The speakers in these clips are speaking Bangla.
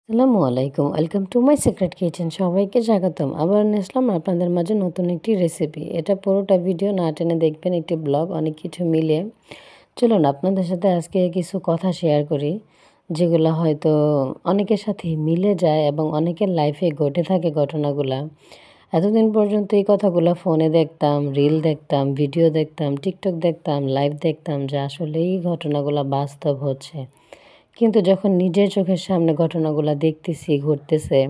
আসসালামু আলাইকুম, welcome to my secret kitchen. সবাইকে স্বাগতম। আবার নিয়ে আসলাম আপনাদের মাঝে নতুন একটি রেসিপি। এটা পুরোটা ভিডিও না টেনে দেখবেন, একটি ব্লগ, অনেক কিছু মিলিয়ে। চলুন আপনাদের সাথে আজকে কিছু কথা শেয়ার করি, যেগুলো হয়তো অনেকের সাথে মিলে যায় এবং অনেকের লাইফে ঘটে থাকে ঘটনাগুলা। এতদিন পর্যন্ত এই কথাগুলো ফোনে দেখতাম, রিল দেখতাম, ভিডিও দেখতাম, টিকটক দেখতাম, লাইভ দেখতাম, যে আসলে এই ঘটনাগুলো বাস্তব হচ্ছে। কিন্তু যখন নিজের চোখের সামনে ঘটনাগুলো দেখতেছি, ঘটতেছে,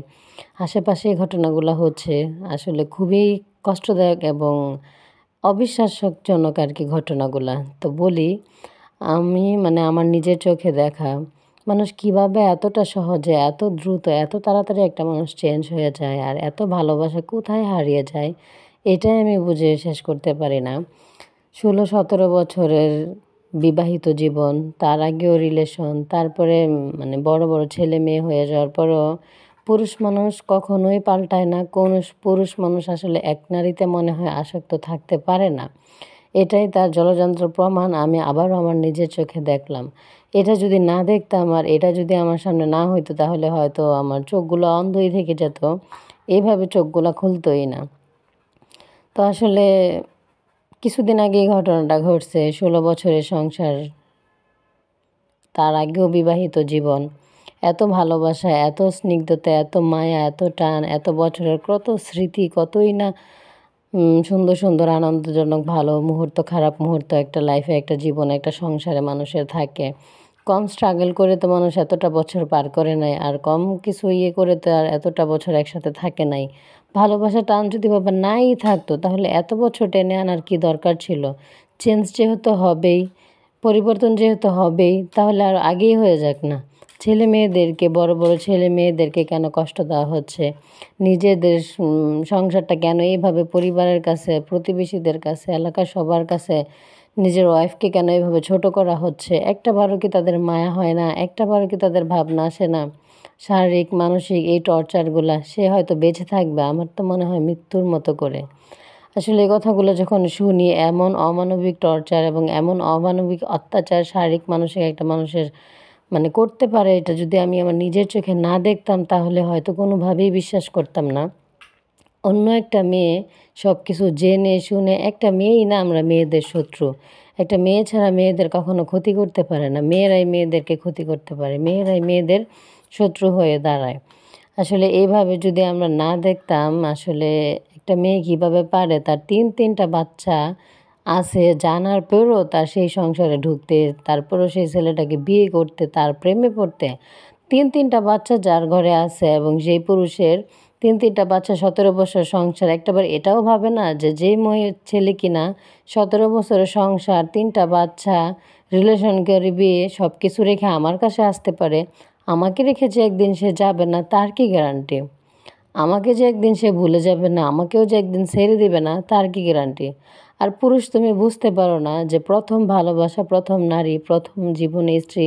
আশেপাশে এই ঘটনাগুলো হচ্ছে, আসলে খুবই কষ্টদায়ক এবং অবিশ্বাসজনক আর কি ঘটনাগুলা। তো বলি, আমি আমার নিজের চোখে দেখা মানুষ কিভাবে এতটা সহজে, এত দ্রুত, এত তাড়াতাড়ি একটা মানুষ চেঞ্জ হয়ে যায়, আর এত ভালোবাসা কোথায় হারিয়ে যায়, এটাই আমি বুঝে শেষ করতে পারি না। 16-17 বছরের বিবাহিত জীবন, তার আগেও রিলেশন, তারপরে বড় বড় ছেলে মেয়ে হয়ে যাওয়ার পরও পুরুষ মানুষ কখনোই পাল্টায় না। কোন পুরুষ মানুষ আসলে এক নারীতে মনে হয় আসক্ত থাকতে পারে না। এটাই তার জলযন্ত্র প্রমাণ আমি আবারও আমার নিজের চোখে দেখলাম। এটা যদি না দেখতাম আর এটা যদি আমার সামনে না হইতো, তাহলে হয়তো আমার চোখগুলো অন্ধই থেকে যেত, এইভাবে চোখগুলো খুলতোই না। তো আসলে কিছুদিন আগে এই ঘটনাটা ঘটছে। 16 বছরের সংসার, তার আগেও বিবাহিত জীবন, এত ভালোবাসা, এত স্নিগ্ধতা, এত মায়া, এত টান, এত বছরের কত স্মৃতি, কতই না সুন্দর সুন্দর আনন্দজনক ভালো মুহূর্ত, খারাপ মুহূর্ত একটা লাইফে, একটা জীবনে, একটা সংসারে মানুষের থাকে। কম স্ট্রাগল করে তো মানুষ এতটা বছর পার করে নাই, আর কম কিছু করে তো আর এতটা বছর একসাথে থাকে নাই। ভালোবাসা টান যদি বাবা নাই থাকতো, তাহলে এত বছর টেনে আনার কি দরকার ছিল? চেঞ্জ যেহেতু হবেই, পরিবর্তন যেহেতু হবেই, তাহলে আর আগেই হয়ে যাক না। ছেলে মেয়েদেরকে, বড় বড় ছেলে মেয়েদেরকে কেন কষ্ট দেওয়া হচ্ছে? নিজেদের সংসারটা কেন এইভাবে পরিবারের কাছে, প্রতিবেশীদের কাছে, এলাকার সবার কাছে নিজের ওয়াইফকে কেন এইভাবে ছোট করা হচ্ছে? একটা বারও কি তাদের মায়া হয় না? একটা বারও কি তাদের ভাবনা আসে না? শারীরিক মানসিক এই টর্চারগুলা, সে হয়তো বেঁচে থাকবে, আমার তো মনে হয় মৃত্যুর মতো করে। আসলে এই কথাগুলো যখন শুনি, এমন অমানবিক টর্চার এবং এমন অমানবিক অত্যাচার শারীরিক মানসিক একটা মানুষের করতে পারে, এটা যদি আমি আমার নিজের চোখে না দেখতাম, তাহলে হয়তো কোনোভাবেই বিশ্বাস করতাম না। অন্য একটা মেয়ে সব কিছু জেনে শুনে, একটা মেয়েই না, আমরা মেয়েদের শত্রু। একটা মেয়ে ছাড়া মেয়েদের কখনো ক্ষতি করতে পারে না, মেয়েরাই মেয়েদেরকে ক্ষতি করতে পারে, মেয়েরাই মেয়েদের শত্রু হয়ে দাঁড়ায়। আসলে এইভাবে যদি আমরা না দেখতাম, আসলে একটা মেয়ে কীভাবে পারে তার তিনটা বাচ্চা আছে জানার পরেও তার সেই সংসারে ঢুকতে, তারপরেও সেই ছেলেটাকে বিয়ে করতে, তার প্রেমে পড়তে। তিনটা বাচ্চা যার ঘরে আছে, এবং যেই পুরুষের তিনটা বাচ্চা, 17 বছর সংসার, একটাবার এটাও ভাবে না যে যেই ছেলে কিনা 17 বছরের সংসার, তিনটা বাচ্চা, রিলেশন করে বিয়ে, সব কিছু রেখে আমার কাছে আসতে পারে, আমাকে রেখে যে একদিন সে যাবে না, তার কি গ্যারান্টি? আমাকে যে একদিন সে ভুলে যাবে না, আমাকেও যে একদিন ছেড়ে দিবে না, তার কি গ্যারান্টি? আর পুরুষ, তুমি বুঝতে পারো না যে প্রথম ভালোবাসা, প্রথম নারী, প্রথম জীবনে স্ত্রী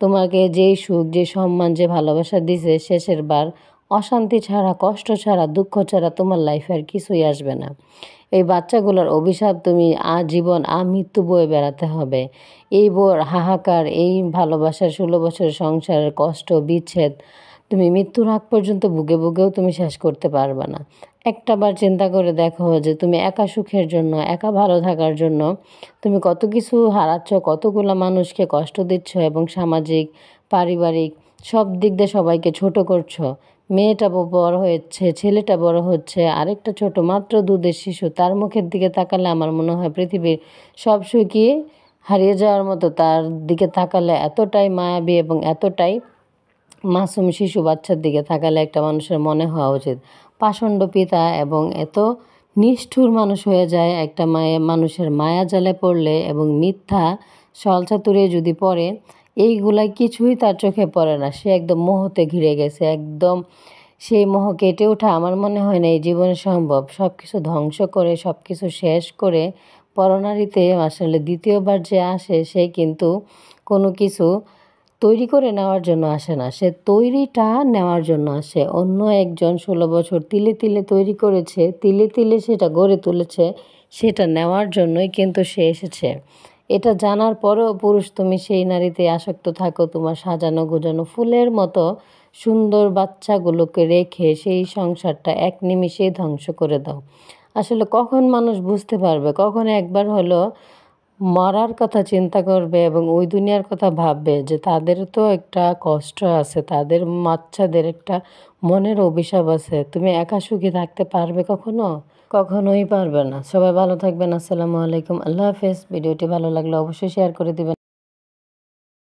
তোমাকে যেই সুখ, যে সম্মান, যে ভালোবাসা দিছে, শেষের বার অশান্তি ছাড়া, কষ্ট ছাড়া, দুঃখ ছাড়া তোমার লাইফে আর কিছুই আসবে না। এই বাচ্চাগুলোর অভিশাপ তুমি আজীবন মৃত্যু বয়ে বেড়াতে হবে। এই বোর হাহাকার, এই ভালোবাসার 16 বছরের সংসারের কষ্ট, বিচ্ছেদ তুমি মৃত্যুর আগ পর্যন্ত বুকে বুকেও তুমি শেষ করতে পারবে না। একটাবার চিন্তা করে দেখো যে তুমি একা সুখের জন্য, একা ভালো থাকার জন্য তুমি কত কিছু হারাচ্ছ, কতগুলো মানুষকে কষ্ট দিচ্ছ, এবং সামাজিক, পারিবারিক সব দিক দিয়ে সবাইকে ছোট করছো। মেয়েটা বড় হচ্ছে, ছেলেটা বড় হচ্ছে, আরেকটা ছোট মাত্র দুধের শিশু, তার মুখের দিকে তাকালে আমার মনে হয় পৃথিবীর সব সুখই হারিয়ে যাওয়ার মতো। তার দিকে তাকালে এতটাই মায়াবী এবং এতটাই মাসুম শিশু বাচ্চার দিকে তাকালে একটা মানুষের মনে হওয়া উচিত পাষণ্ড পিতা, এবং এত নিষ্ঠুর মানুষ হয়ে যায় একটা মানুষের মায়া জালে পড়লে, এবং মিথ্যা ছলচাতুরে যদি পড়ে, এইগুলাই কিছুই তার চোখে পড়ে না। সে একদম মোহতে ঘিরে গেছে, একদম সেই মোহ কেটে ওঠা আমার মনে হয় না এই জীবনে সম্ভব। সব কিছু ধ্বংস করে, সব কিছু শেষ করে পরনারীতে আসলে দ্বিতীয়বার যে আসে, সে কিন্তু কোনো কিছু তৈরি করে নেওয়ার জন্য আসে না, সে তৈরিটা নেওয়ার জন্য আসে। অন্য একজন 16 বছর তিলে তিলে তৈরি করেছে, তিলে তিলে সেটা গড়ে তুলেছে, সেটা নেওয়ার জন্যই কিন্তু সে এসেছে। এটা জানার পরেও পুরুষ তুমি সেই নারীতে আসক্ত থাকো, তোমার সাজানো গোজানো ফুলের মতো সুন্দর বাচ্চাগুলোকে রেখে সেই সংসারটা এক নিমিষেই ধ্বংস করে দাও। আসলে কখন মানুষ বুঝতে পারবে, কখন একবার হলো মরার কথা চিন্তা করবে এবং ওই দুনিয়ার কথা ভাববে যে তাদেরও তো একটা কষ্ট আছে, তাদের বাচ্চাদের একটা মনের অভিশাপ আছে। তুমি একা সুখী থাকতে পারবে কখনো? কখনোই পারবে না। সবাই ভালো থাকবেন। আসসালামু আলাইকুম। আল্লাহ হাফেজ। ভিডিওটি ভালো লাগলে অবশ্যই শেয়ার করে দিবেন।